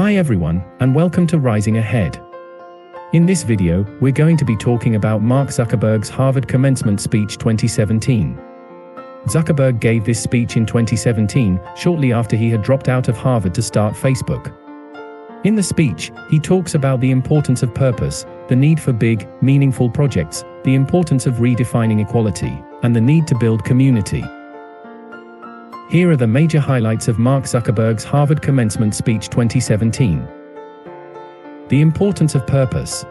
Hi everyone, and welcome to Rising Ahead. In this video, we're going to be talking about Mark Zuckerberg's Harvard Commencement Speech 2017. Zuckerberg gave this speech in 2017, shortly after he had dropped out of Harvard to start Facebook. In the speech, he talks about the importance of purpose, the need for big, meaningful projects, the importance of redefining equality, and the need to build community. Here are the major highlights of Mark Zuckerberg's Harvard Commencement Speech 2017. The importance of purpose.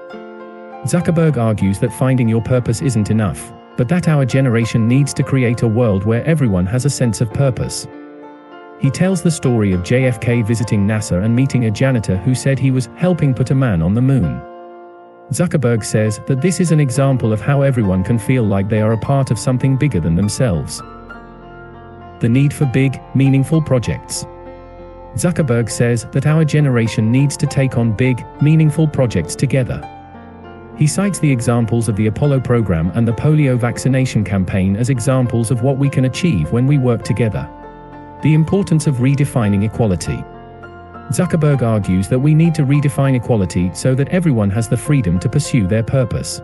Zuckerberg argues that finding your purpose isn't enough, but that our generation needs to create a world where everyone has a sense of purpose. He tells the story of JFK visiting NASA and meeting a janitor who said he was helping put a man on the moon. Zuckerberg says that this is an example of how everyone can feel like they are a part of something bigger than themselves. The need for big, meaningful projects. Zuckerberg says that our generation needs to take on big, meaningful projects together. He cites the examples of the Apollo program and the polio vaccination campaign as examples of what we can achieve when we work together. The importance of redefining equality. Zuckerberg argues that we need to redefine equality so that everyone has the freedom to pursue their purpose.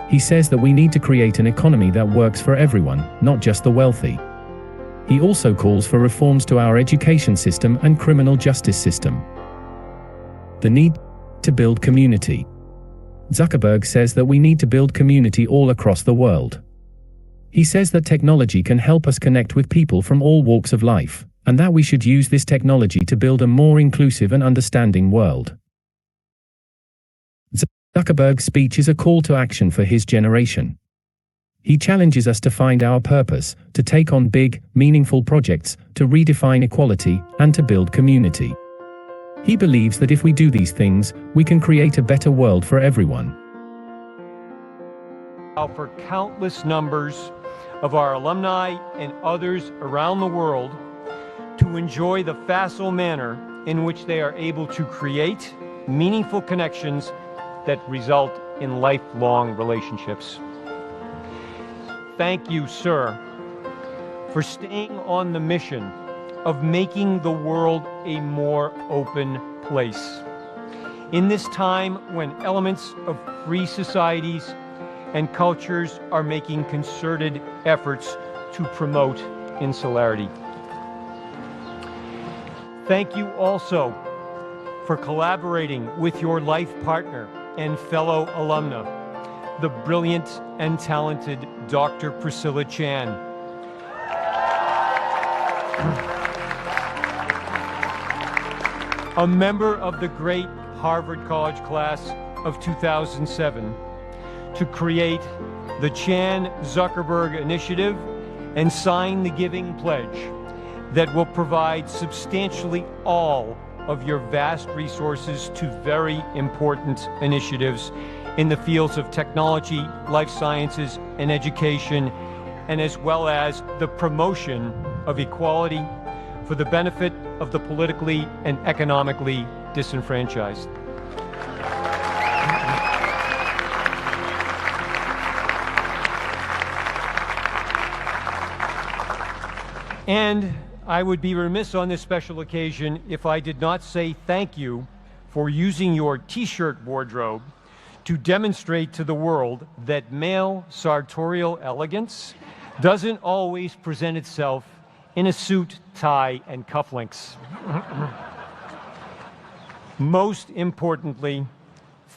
He says that we need to create an economy that works for everyone, not just the wealthy. He also calls for reforms to our education system and criminal justice system. The need to build community. Zuckerberg says that we need to build community all across the world. He says that technology can help us connect with people from all walks of life, and that we should use this technology to build a more inclusive and understanding world. Zuckerberg's speech is a call to action for his generation. He challenges us to find our purpose, to take on big, meaningful projects, to redefine equality, and to build community. He believes that if we do these things, we can create a better world for everyone. For countless numbers of our alumni and others around the world to enjoy the facile manner in which they are able to create meaningful connections that result in lifelong relationships. Thank you, sir, for staying on the mission of making the world a more open place. In this time when elements of free societies and cultures are making concerted efforts to promote insularity. Thank you also for collaborating with your life partner and fellow alumna, the brilliant and talented Dr. Priscilla Chan. A member of the great Harvard College class of 2007, to create the Chan-Zuckerberg Initiative and sign the Giving Pledge that will provide substantially all of your vast resources to very important initiatives in the fields of technology, life sciences, and education, and as well as the promotion of equality for the benefit of the politically and economically disenfranchised. And I would be remiss on this special occasion if I did not say thank you for using your T-shirt wardrobe to demonstrate to the world that male sartorial elegance doesn't always present itself in a suit, tie, and cufflinks. Most importantly,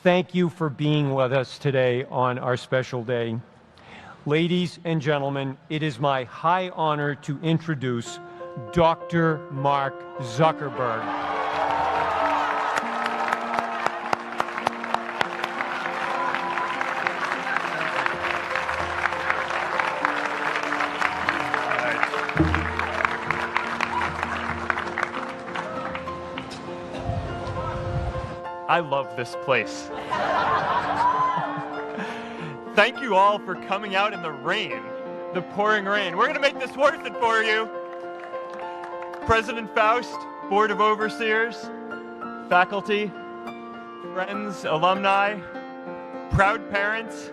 thank you for being with us today on our special day. Ladies and gentlemen, it is my high honor to introduce Dr. Mark Zuckerberg. I love this place. Thank you all for coming out in the rain, the pouring rain. We're gonna make this worth it for you. President Faust, Board of Overseers, faculty, friends, alumni, proud parents,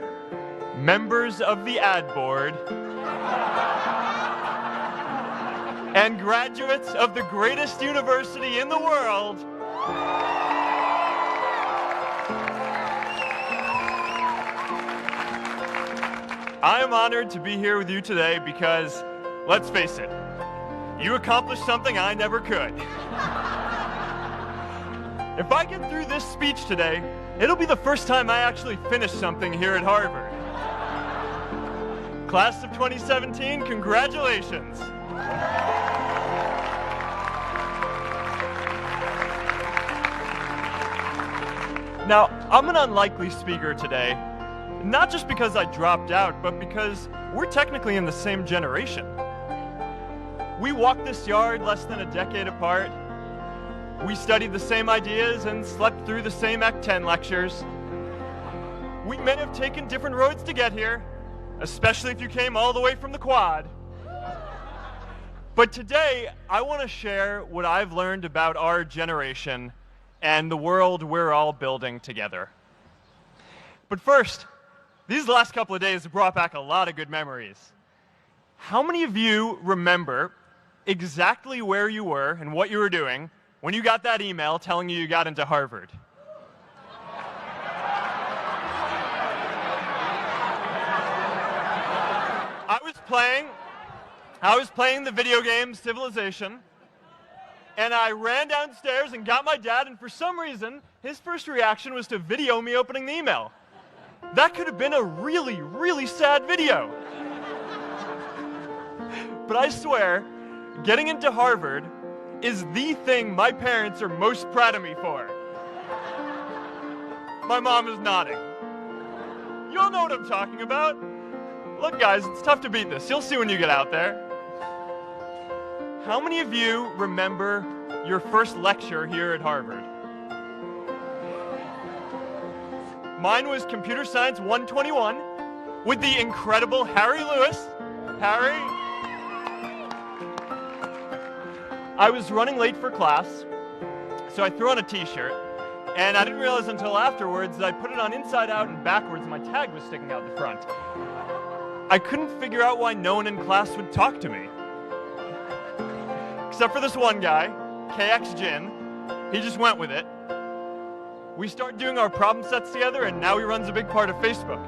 members of the ad board, and graduates of the greatest university in the world, I am honored to be here with you today because, let's face it, you accomplished something I never could. If I get through this speech today, it'll be the first time I actually finish something here at Harvard. Class of 2017, congratulations. Now, I'm an unlikely speaker today, not just because I dropped out, but because we're technically in the same generation. We walked this yard less than a decade apart. We studied the same ideas and slept through the same Act 10 lectures. We may have taken different roads to get here, especially if you came all the way from the quad. But today, I want to share what I've learned about our generation and the world we're all building together. But first, these last couple of days have brought back a lot of good memories. How many of you remember exactly where you were and what you were doing when you got that email telling you got into Harvard? I was playing the video game Civilization, and I ran downstairs and got my dad, and for some reason, his first reaction was to video me opening the email. That could have been a really, really sad video. But I swear, getting into Harvard is the thing my parents are most proud of me for. My mom is nodding. You all know what I'm talking about. Look, guys, it's tough to beat this. You'll see when you get out there. How many of you remember your first lecture here at Harvard? Mine was Computer Science 121 with the incredible Harry Lewis. Harry. I was running late for class, so I threw on a t-shirt, and I didn't realize until afterwards that I put it on inside out and backwards and my tag was sticking out the front. I couldn't figure out why no one in class would talk to me. Except for this one guy, KX Jin. He just went with it. We started doing our problem sets together, and now he runs a big part of Facebook.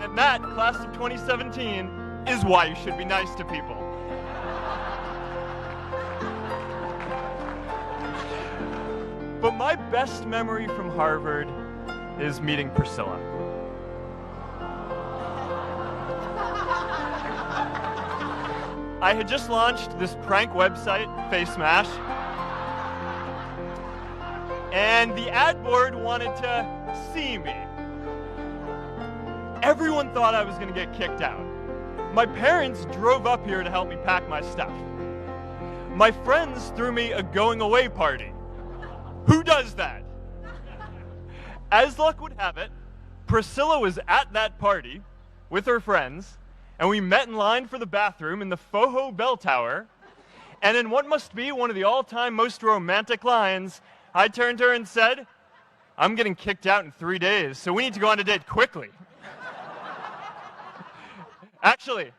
And that, class of 2017, is why you should be nice to people. But my best memory from Harvard is meeting Priscilla. I had just launched this prank website, FaceMash, and the ad board wanted to see me. Everyone thought I was going to get kicked out. My parents drove up here to help me pack my stuff. My friends threw me a going away party. Who does that? As luck would have it, Priscilla was at that party with her friends, and we met in line for the bathroom in the Foho Bell Tower, and in what must be one of the all-time most romantic lines, I turned to her and said, "I'm getting kicked out in 3 days, so we need to go on a date quickly." Actually,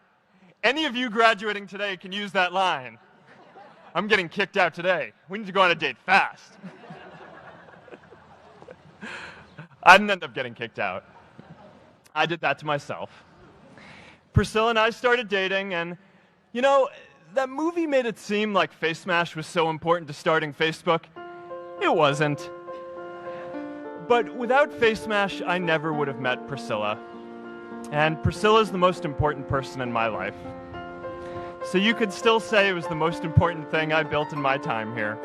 any of you graduating today can use that line. "I'm getting kicked out today. We need to go on a date fast." I didn't end up getting kicked out. I did that to myself. Priscilla and I started dating, and, you know, that movie made it seem like FaceMash was so important to starting Facebook. It wasn't. But without FaceMash, I never would have met Priscilla. And Priscilla's the most important person in my life. So you could still say it was the most important thing I built in my time here.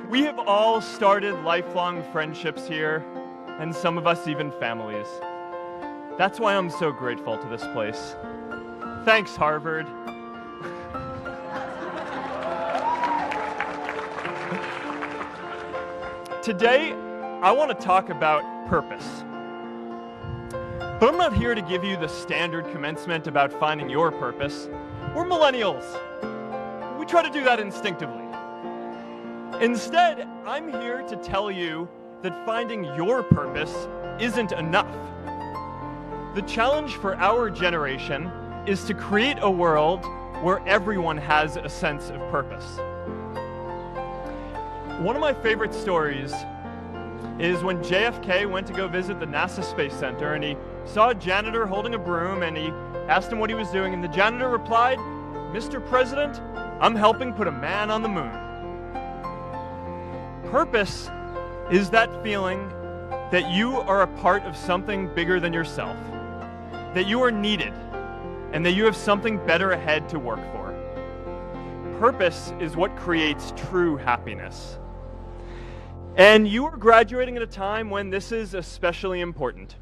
We have all started lifelong friendships here, and some of us even families. That's why I'm so grateful to this place. Thanks, Harvard. Today, I want to talk about purpose. But I'm not here to give you the standard commencement about finding your purpose. We're millennials. We try to do that instinctively. Instead, I'm here to tell you that finding your purpose isn't enough. The challenge for our generation is to create a world where everyone has a sense of purpose. One of my favorite stories is when JFK went to go visit the NASA Space Center, and he saw a janitor holding a broom, and he asked him what he was doing, and the janitor replied, "Mr. President, I'm helping put a man on the moon." Purpose is that feeling that you are a part of something bigger than yourself, that you are needed, and that you have something better ahead to work for. Purpose is what creates true happiness. And you are graduating at a time when this is especially important.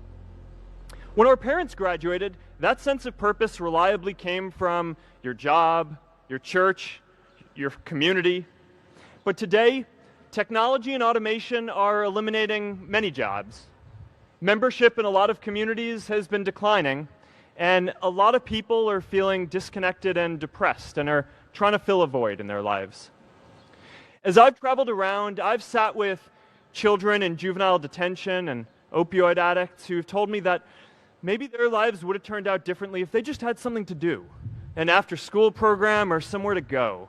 When our parents graduated, that sense of purpose reliably came from your job, your church, your community. But today, technology and automation are eliminating many jobs. Membership in a lot of communities has been declining, and a lot of people are feeling disconnected and depressed and are trying to fill a void in their lives. As I've traveled around, I've sat with children in juvenile detention and opioid addicts who've told me that maybe their lives would have turned out differently if they just had something to do, an after-school program or somewhere to go.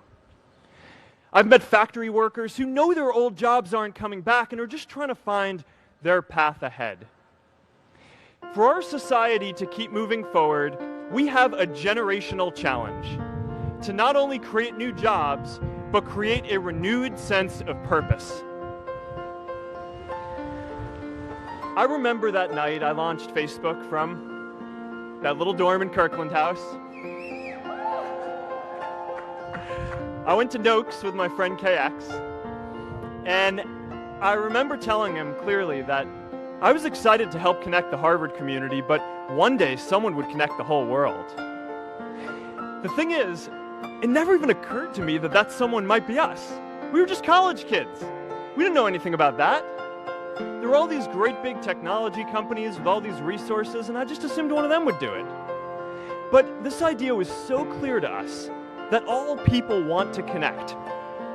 I've met factory workers who know their old jobs aren't coming back and are just trying to find their path ahead. For our society to keep moving forward, we have a generational challenge to not only create new jobs, but create a renewed sense of purpose. I remember that night I launched Facebook from that little dorm in Kirkland House. I went to Noakes with my friend KX, and I remember telling him clearly that I was excited to help connect the Harvard community, but one day someone would connect the whole world. The thing is, it never even occurred to me that that someone might be us. We were just college kids. We didn't know anything about that. There were all these great big technology companies with all these resources, and I just assumed one of them would do it. But this idea was so clear to us that all people want to connect.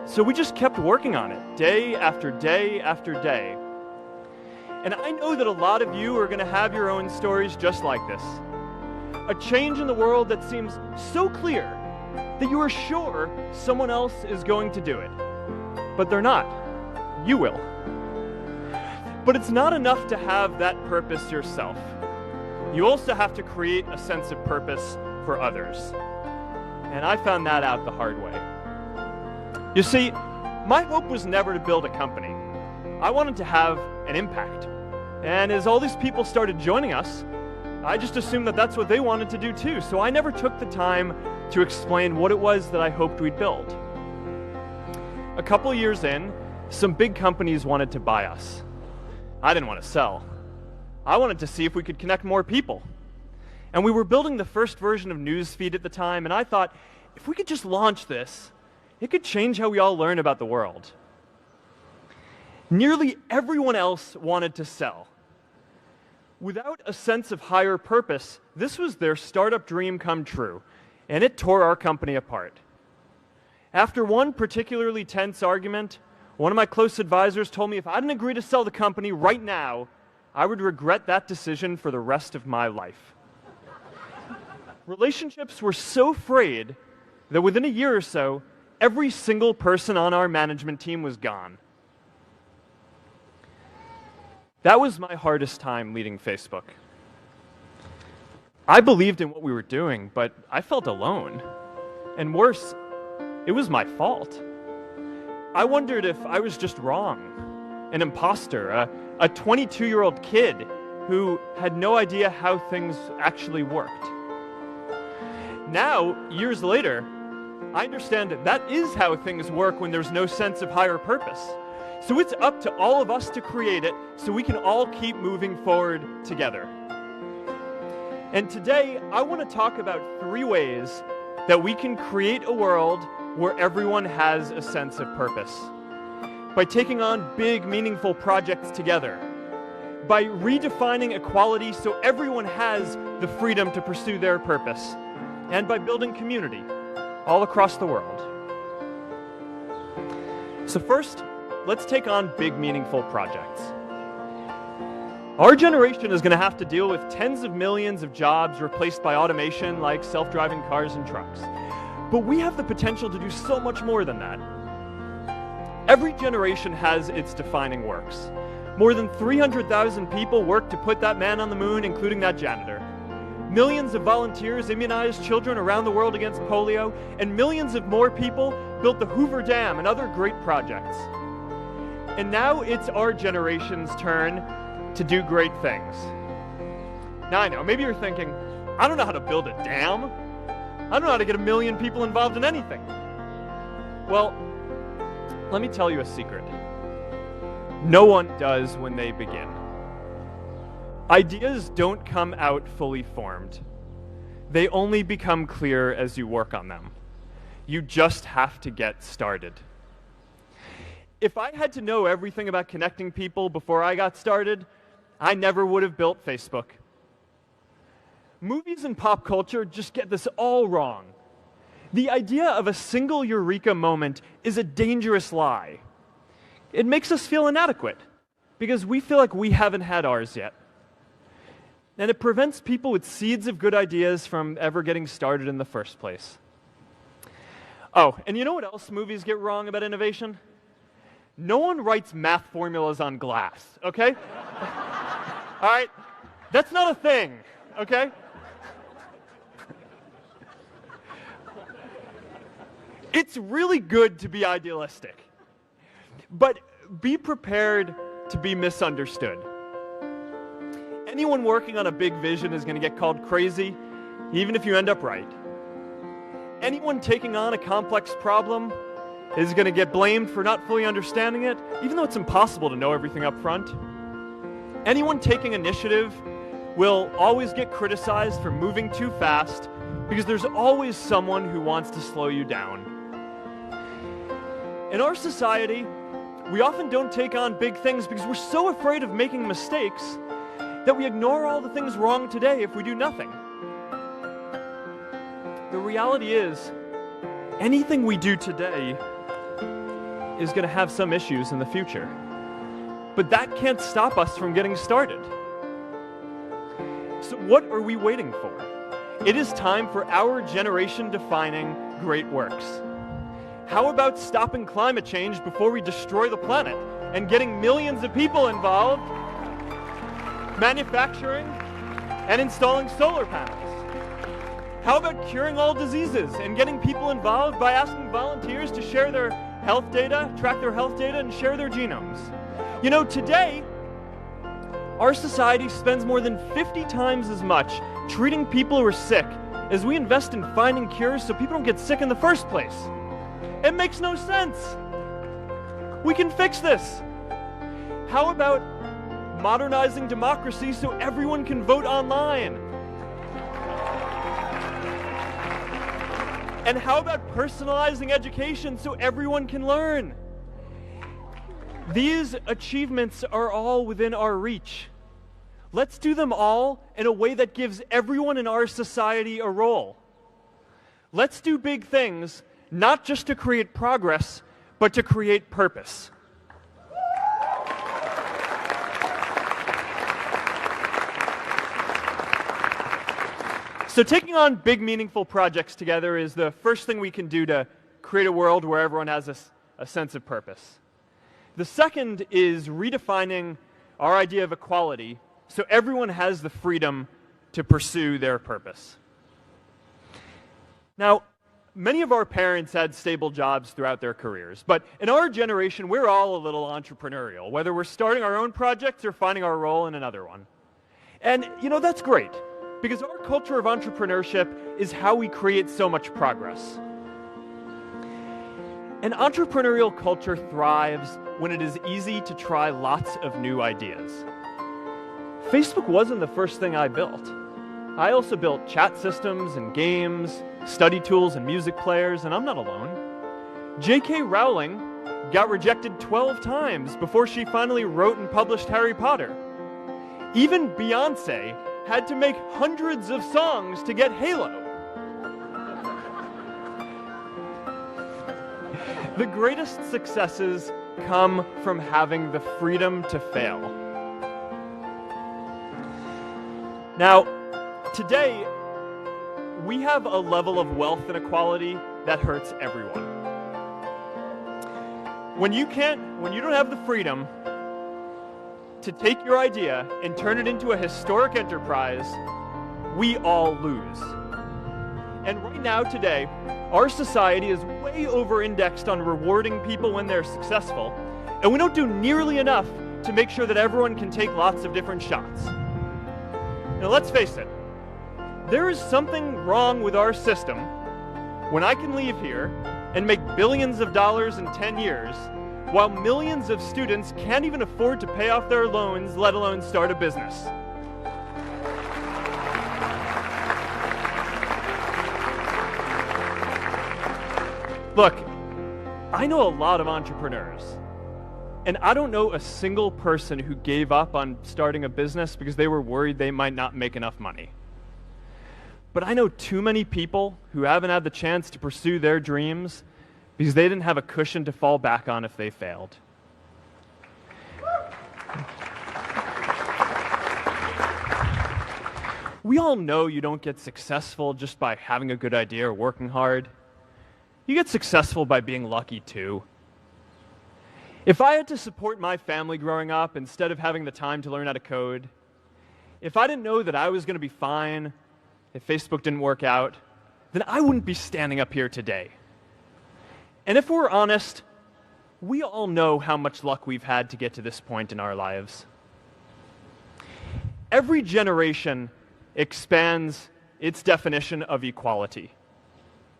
So we just kept working on it, day after day after day. And I know that a lot of you are going to have your own stories just like this. A change in the world that seems so clear that you are sure someone else is going to do it. But they're not. You will. But it's not enough to have that purpose yourself. You also have to create a sense of purpose for others. And I found that out the hard way. You see, my hope was never to build a company. I wanted to have an impact. And as all these people started joining us, I just assumed that that's what they wanted to do too. So I never took the time to explain what it was that I hoped we'd build. A couple years in, some big companies wanted to buy us. I didn't want to sell. I wanted to see if we could connect more people. And we were building the first version of Newsfeed at the time, and I thought, if we could just launch this, it could change how we all learn about the world. Nearly everyone else wanted to sell. Without a sense of higher purpose, this was their startup dream come true, and it tore our company apart. After one particularly tense argument, one of my close advisors told me if I didn't agree to sell the company right now, I would regret that decision for the rest of my life. Relationships were so frayed that within a year or so, every single person on our management team was gone. That was my hardest time leading Facebook. I believed in what we were doing, but I felt alone. And worse, it was my fault. I wondered if I was just wrong, an imposter, a 22-year-old kid who had no idea how things actually worked. Now, years later, I understand that is how things work when there's no sense of higher purpose. So it's up to all of us to create it so we can all keep moving forward together. And today, I want to talk about 3 ways that we can create a world where everyone has a sense of purpose. By taking on big, meaningful projects together. By redefining equality so everyone has the freedom to pursue their purpose. And by building community all across the world. So first, let's take on big, meaningful projects. Our generation is going to have to deal with tens of millions of jobs replaced by automation like self-driving cars and trucks. But we have the potential to do so much more than that. Every generation has its defining works. More than 300,000 people worked to put that man on the moon, including that janitor. Millions of volunteers immunized children around the world against polio, and millions of more people built the Hoover Dam and other great projects. And now it's our generation's turn to do great things. Now I know, maybe you're thinking, I don't know how to build a dam. I don't know how to get 1 million people involved in anything. Well, let me tell you a secret. No one does when they begin. Ideas don't come out fully formed. They only become clear as you work on them. You just have to get started. If I had to know everything about connecting people before I got started, I never would have built Facebook. Movies and pop culture just get this all wrong. The idea of a single eureka moment is a dangerous lie. It makes us feel inadequate because we feel like we haven't had ours yet. And it prevents people with seeds of good ideas from ever getting started in the first place. Oh, and you know what else movies get wrong about innovation? No one writes math formulas on glass, okay? All right? That's not a thing, okay? It's really good to be idealistic, but be prepared to be misunderstood. Anyone working on a big vision is going to get called crazy, even if you end up right. Anyone taking on a complex problem is going to get blamed for not fully understanding it, even though it's impossible to know everything up front. Anyone taking initiative will always get criticized for moving too fast because there's always someone who wants to slow you down. In our society, we often don't take on big things because we're so afraid of making mistakes that we ignore all the things wrong today if we do nothing. The reality is, anything we do today is going to have some issues in the future. But that can't stop us from getting started. So what are we waiting for? It is time for our generation-defining great works. How about stopping climate change before we destroy the planet and getting millions of people involved, manufacturing and installing solar panels? How about curing all diseases and getting people involved by asking volunteers to share their health data, track their health data, and share their genomes? You know, today, our society spends more than 50 times as much treating people who are sick as we invest in finding cures so people don't get sick in the first place. It makes no sense. We can fix this. How about modernizing democracy so everyone can vote online? And how about personalizing education so everyone can learn? These achievements are all within our reach. Let's do them all in a way that gives everyone in our society a role. Let's do big things, not just to create progress, but to create purpose. So taking on big, meaningful projects together is the first thing we can do to create a world where everyone has a sense of purpose. The second is redefining our idea of equality so everyone has the freedom to pursue their purpose. Now, many of our parents had stable jobs throughout their careers, but in our generation, we're all a little entrepreneurial, whether we're starting our own projects or finding our role in another one. And, you know, that's great, because our culture of entrepreneurship is how we create so much progress. An entrepreneurial culture thrives when it is easy to try lots of new ideas. Facebook wasn't the first thing I built. I also built chat systems and games, study tools and music players, and I'm not alone. J.K. Rowling got rejected 12 times before she finally wrote and published Harry Potter. Even Beyoncé had to make hundreds of songs to get Halo. The greatest successes come from having the freedom to fail. Now, today, we have a level of wealth inequality that hurts everyone. When you don't have the freedom to take your idea and turn it into a historic enterprise, we all lose. And right now, today, our society is way over-indexed on rewarding people when they're successful, and we don't do nearly enough to make sure that everyone can take lots of different shots. Now, let's face it, there is something wrong with our system when I can leave here and make billions of dollars in 10 years, while millions of students can't even afford to pay off their loans, let alone start a business. Look, I know a lot of entrepreneurs, and I don't know a single person who gave up on starting a business because they were worried they might not make enough money. But I know too many people who haven't had the chance to pursue their dreams because they didn't have a cushion to fall back on if they failed. We all know you don't get successful just by having a good idea or working hard. You get successful by being lucky too. If I had to support my family growing up instead of having the time to learn how to code, if I didn't know that I was going to be fine if Facebook didn't work out, then I wouldn't be standing up here today. And if we're honest, we all know how much luck we've had to get to this point in our lives. Every generation expands its definition of equality.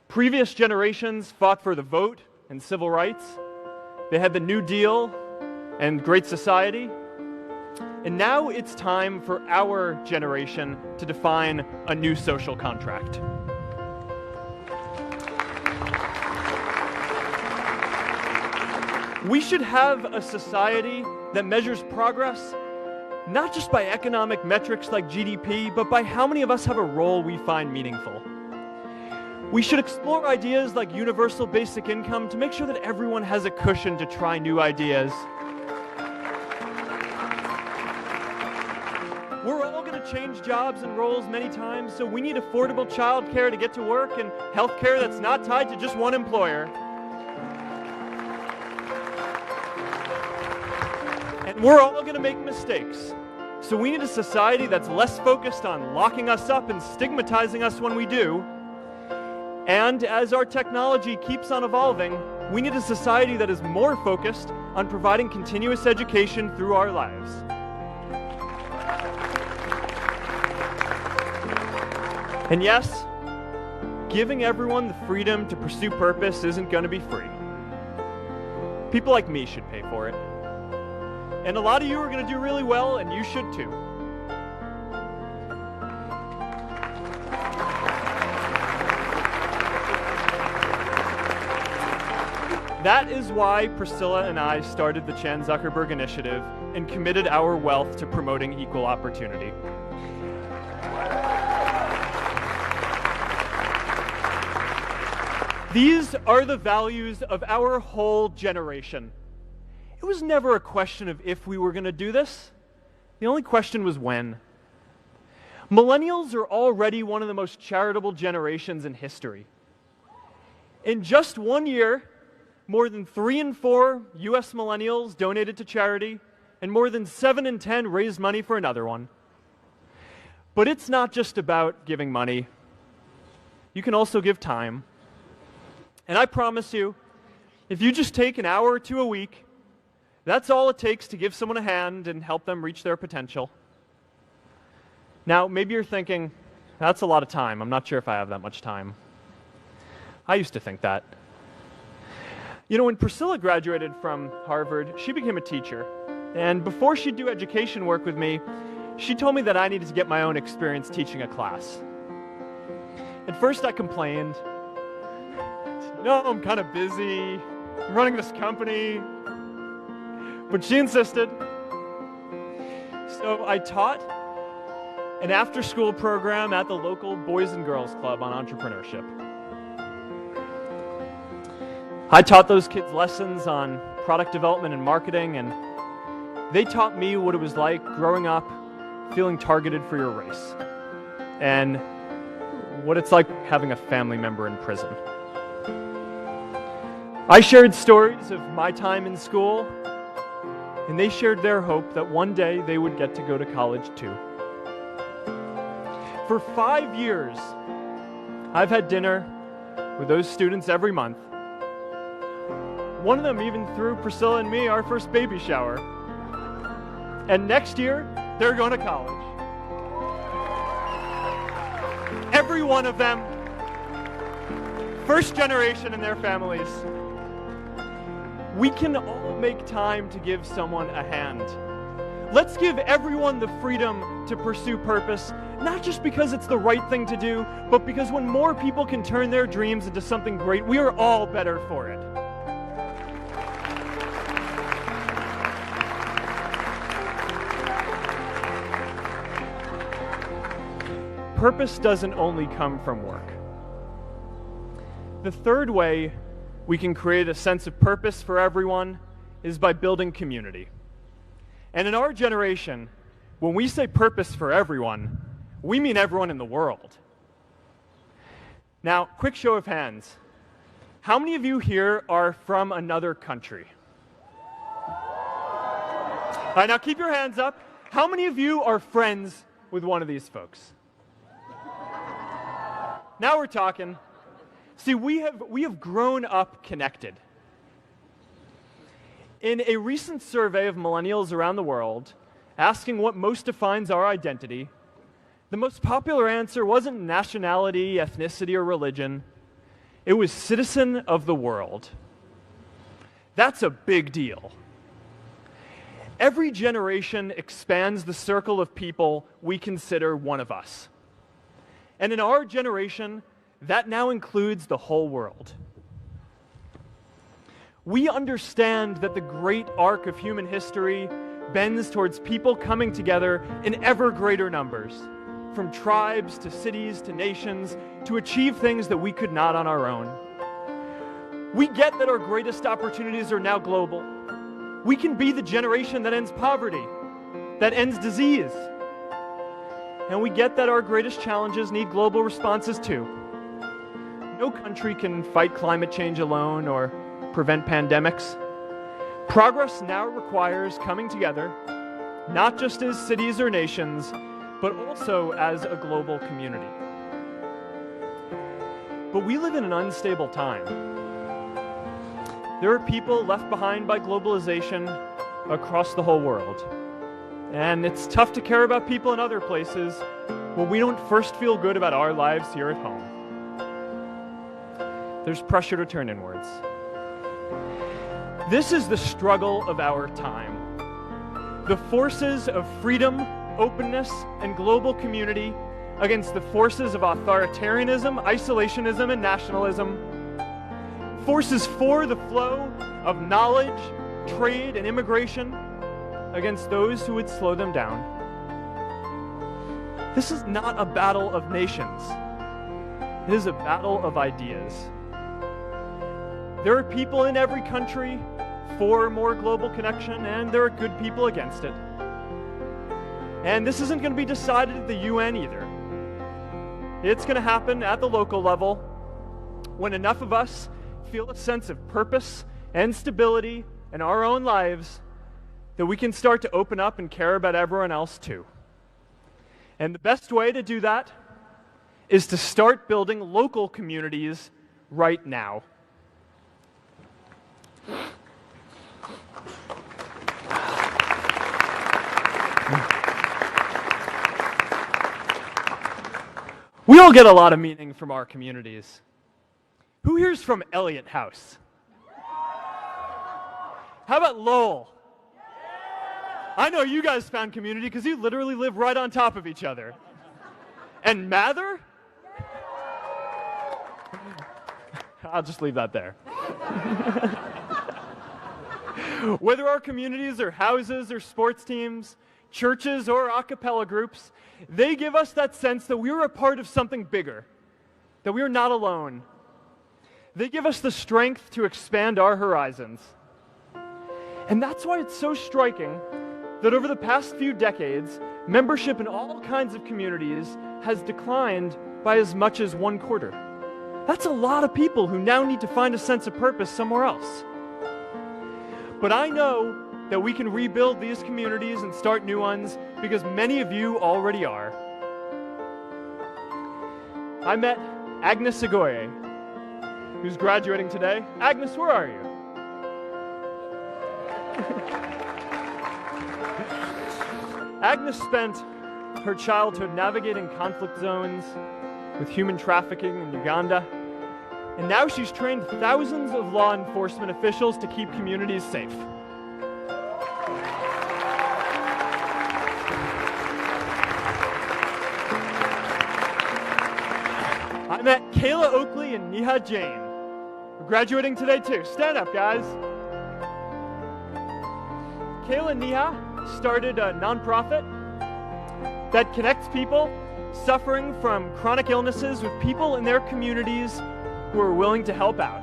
Previous generations fought for the vote and civil rights. They had the New Deal and Great Society. And now it's time for our generation to define a new social contract. We should have a society that measures progress not just by economic metrics like GDP, but by how many of us have a role we find meaningful. We should explore ideas like universal basic income to make sure that everyone has a cushion to try new ideas. We're all going to change jobs and roles many times, so we need affordable childcare to get to work and healthcare that's not tied to just one employer. And we're all going to make mistakes, so we need a society that's less focused on locking us up and stigmatizing us when we do. And as our technology keeps on evolving, we need a society that is more focused on providing continuous education through our lives. And yes, giving everyone the freedom to pursue purpose isn't going to be free. People like me should pay for it. And a lot of you are going to do really well, and you should too. That is why Priscilla and I started the Chan Zuckerberg Initiative and committed our wealth to promoting equal opportunity. These are the values of our whole generation. It was never a question of if we were going to do this. The only question was when. Millennials are already one of the most charitable generations in history. In just 1 year, more than 3 in 4 US millennials donated to charity, and more than 7 in 10 raised money for another one. But it's not just about giving money. You can also give time. And I promise you, if you just take an hour or two a week, that's all it takes to give someone a hand and help them reach their potential. Now, maybe you're thinking, that's a lot of time. I'm not sure if I have that much time. I used to think that. You know, when Priscilla graduated from Harvard, she became a teacher. And before she'd do education work with me, she told me that I needed to get my own experience teaching a class. At first I complained. No, I'm kind of busy. I'm running this company. But she insisted. So I taught an after-school program at the local Boys and Girls Club on entrepreneurship. I taught those kids lessons on product development and marketing, and they taught me what it was like growing up feeling targeted for your race, and what it's like having a family member in prison. I shared stories of my time in school, and they shared their hope that one day they would get to go to college too. For 5 years, I've had dinner with those students every month. One of them even threw Priscilla and me our first baby shower. And next year, they're going to college. Every one of them, first generation in their families. We can all make time to give someone a hand. Let's give everyone the freedom to pursue purpose, not just because it's the right thing to do, but because when more people can turn their dreams into something great, we are all better for it. Purpose doesn't only come from work. The third way we can create a sense of purpose for everyone is by building community. And in our generation, when we say purpose for everyone, we mean everyone in the world. Now, quick show of hands. How many of you here are from another country? All right, now keep your hands up. How many of you are friends with one of these folks? Now we're talking. See, we have grown up connected. In a recent survey of millennials around the world, asking what most defines our identity, the most popular answer wasn't nationality, ethnicity, or religion. It was citizen of the world. That's a big deal. Every generation expands the circle of people we consider one of us. And in our generation, that now includes the whole world. We understand that the great arc of human history bends towards people coming together in ever greater numbers, from tribes to cities to nations, to achieve things that we could not on our own. We get that our greatest opportunities are now global. We can be the generation that ends poverty, that ends disease. And we get that our greatest challenges need global responses too. No country can fight climate change alone or prevent pandemics. Progress now requires coming together, not just as cities or nations, but also as a global community. But we live in an unstable time. There are people left behind by globalization across the whole world. And it's tough to care about people in other places when we don't first feel good about our lives here at home. There's pressure to turn inwards. This is the struggle of our time. The forces of freedom, openness, and global community against the forces of authoritarianism, isolationism, and nationalism. Forces for the flow of knowledge, trade, and immigration against those who would slow them down. This is not a battle of nations. It is a battle of ideas. There are people in every country for more global connection, and there are good people against it. And this isn't going to be decided at the UN either. It's going to happen at the local level when enough of us feel a sense of purpose and stability in our own lives that we can start to open up and care about everyone else too. And the best way to do that is to start building local communities right now. We all get a lot of meaning from our communities. Who here's from Elliott House? How about Lowell? I know you guys found community because you literally live right on top of each other. And Mather? I'll just leave that there. Whether our communities are houses or sports teams, churches or a cappella groups, they give us that sense that we are a part of something bigger, that we are not alone. They give us the strength to expand our horizons. And that's why it's so striking that over the past few decades, membership in all kinds of communities has declined by as much as 1/4. That's a lot of people who now need to find a sense of purpose somewhere else. But I know that we can rebuild these communities and start new ones because many of you already are. I met Agnes Agoye, who's graduating today. Agnes, where are you? Agnes spent her childhood navigating conflict zones with human trafficking in Uganda, and now she's trained thousands of law enforcement officials to keep communities safe. I met Kayla Oakley and Neha Jain. We're graduating today too. Stand up, guys. Kayla and Neha started a nonprofit that connects people suffering from chronic illnesses with people in their communities who are willing to help out.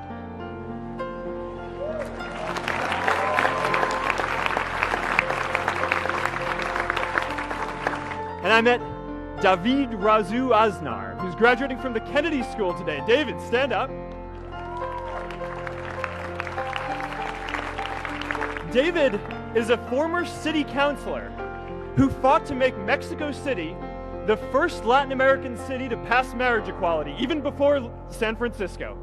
And I met David Razu Aznar, who's graduating from the Kennedy School today. David, stand up. David is a former city councilor who fought to make Mexico City the first Latin American city to pass marriage equality, even before San Francisco.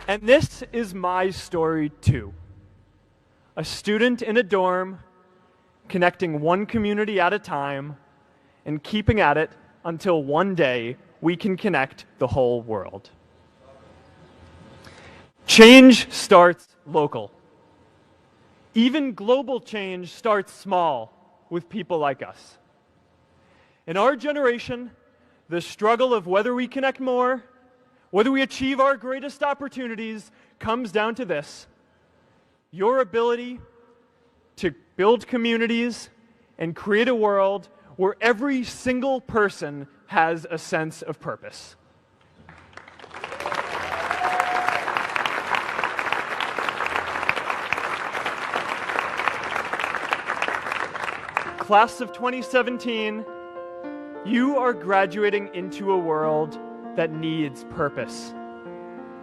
And this is my story too. A student in a dorm, connecting one community at a time, and keeping at it until one day we can connect the whole world. Change starts local. Even global change starts small with people like us. In our generation, the struggle of whether we connect more, whether we achieve our greatest opportunities, comes down to this: your ability to build communities and create a world where every single person has a sense of purpose. Class of 2017, you are graduating into a world that needs purpose.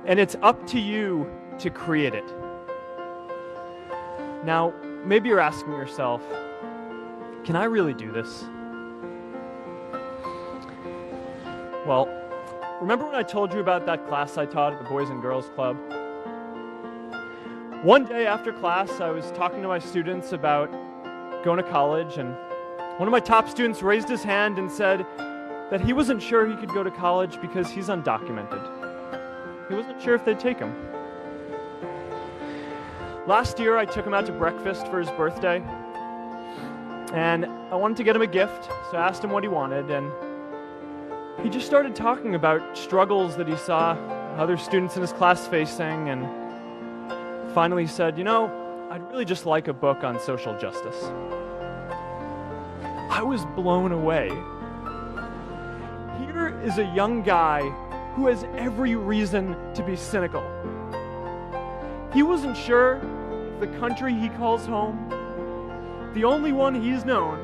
And it's up to you to create it. Now, maybe you're asking yourself, can I really do this? Well, remember when I told you about that class I taught at the Boys and Girls Club? One day after class, I was talking to my students about going to college, and one of my top students raised his hand and said that he wasn't sure he could go to college because he's undocumented. He wasn't sure if they'd take him. Last year, I took him out to breakfast for his birthday, and I wanted to get him a gift, so I asked him what he wanted, and he just started talking about struggles that he saw other students in his class facing, and finally said, I'd really just like a book on social justice. I was blown away. Here is a young guy who has every reason to be cynical. He wasn't sure if the country he calls home, the only one he's known,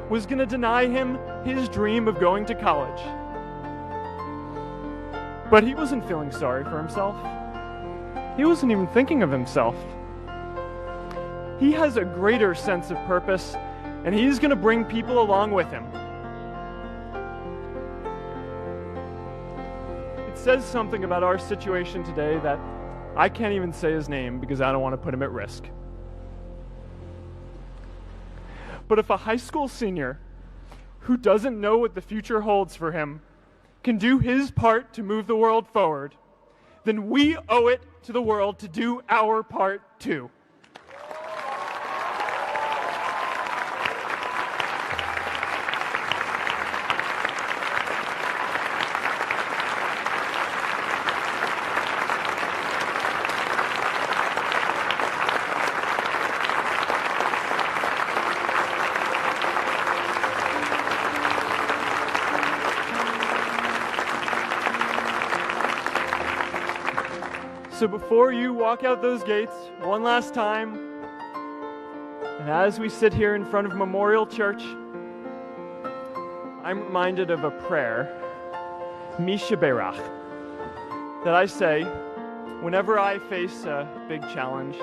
was going to deny him his dream of going to college. But he wasn't feeling sorry for himself. He wasn't even thinking of himself. He has a greater sense of purpose, and he's going to bring people along with him. It says something about our situation today that I can't even say his name because I don't want to put him at risk. But if a high school senior who doesn't know what the future holds for him can do his part to move the world forward, then we owe it to the world to do our part too. So before you walk out those gates one last time, and as we sit here in front of Memorial Church, I'm reminded of a prayer, Misha Berach, that I say whenever I face a big challenge,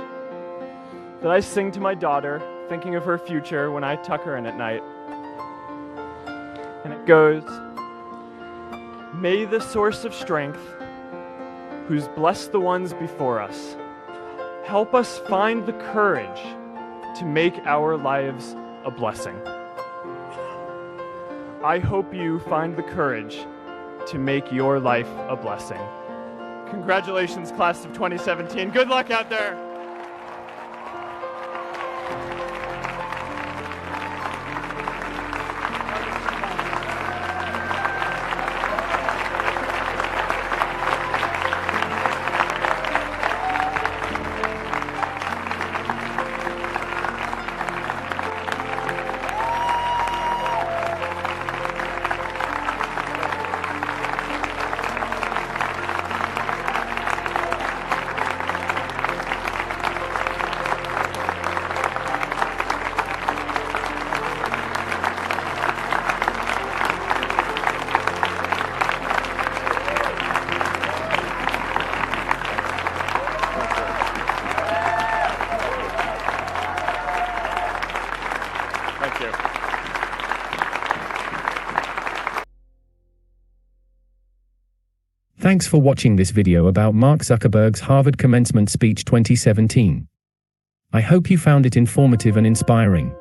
that I sing to my daughter, thinking of her future when I tuck her in at night. And it goes, "May the source of strength, who's blessed the ones before us, help us find the courage to make our lives a blessing." I hope you find the courage to make your life a blessing. Congratulations, class of 2017. Good luck out there. Thank you. Thanks for watching this video about Mark Zuckerberg's Harvard Commencement Speech 2017. I hope you found it informative and inspiring.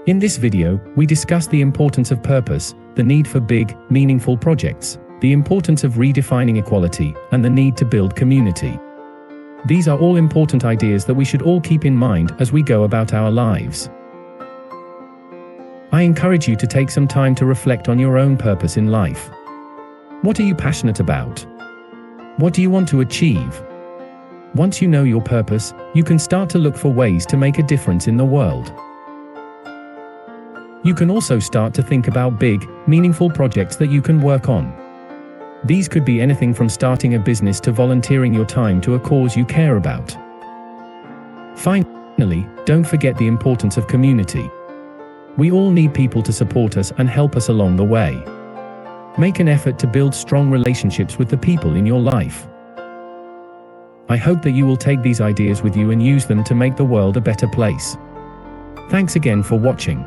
In this video, we discussed the importance of purpose, the need for big, meaningful projects, the importance of redefining equality, and the need to build community. These are all important ideas that we should all keep in mind as we go about our lives. I encourage you to take some time to reflect on your own purpose in life. What are you passionate about? What do you want to achieve? Once you know your purpose, you can start to look for ways to make a difference in the world. You can also start to think about big, meaningful projects that you can work on. These could be anything from starting a business to volunteering your time to a cause you care about. Finally, don't forget the importance of community. We all need people to support us and help us along the way. Make an effort to build strong relationships with the people in your life. I hope that you will take these ideas with you and use them to make the world a better place. Thanks again for watching.